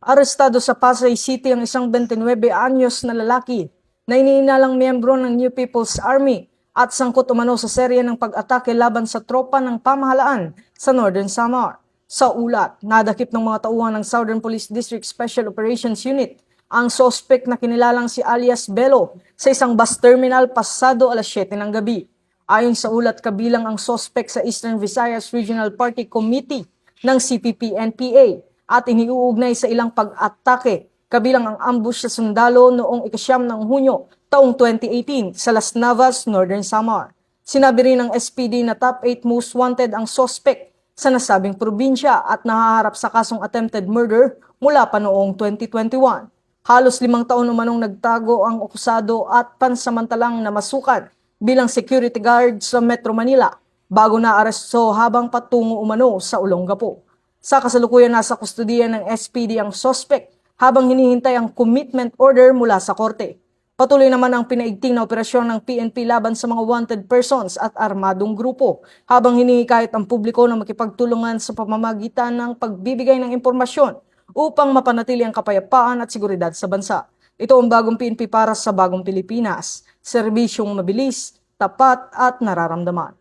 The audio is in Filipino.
Arestado sa Pasay City ang isang 29 anyos na lalaki na iniinalang miyembro ng New People's Army at sangkot umano sa serye ng pag-atake laban sa tropa ng pamahalaan sa Northern Samar. Sa ulat, nadakip ng mga tauhan ng Southern Police District Special Operations Unit ang sospek na kinilalang si alias Bello sa isang bus terminal pasado alas 7 ng gabi. Ayon sa ulat, kabilang ang sospek sa Eastern Visayas Regional Party Committee ng CPP-NPA at iniuugnay sa ilang pag-atake kabilang ang ambush sa sundalo noong ika-9 ng Hunyo taong 2018 sa Las Navas, Northern Samar. Sinabi rin ng SPD na top 8 most wanted ang sospek sa nasabing probinsya at nahaharap sa kasong attempted murder mula pa noong 2021. Halos 5 taon umanong nagtago ang akusado at pansamantalang namasukan bilang security guard sa Metro Manila bago na aresto habang patungo umano sa Olongapo. Sa kasalukuyan nasa kustudiya ng SPD ang sospek habang hinihintay ang commitment order mula sa korte. Patuloy naman ang pinaigting na operasyon ng PNP laban sa mga wanted persons at armadong grupo habang hinihikayat ang publiko na makipagtulungan sa pamamagitan ng pagbibigay ng impormasyon upang mapanatili ang kapayapaan at seguridad sa bansa. Ito ang bagong PNP para sa bagong Pilipinas, serbisyong mabilis, tapat at nararamdaman.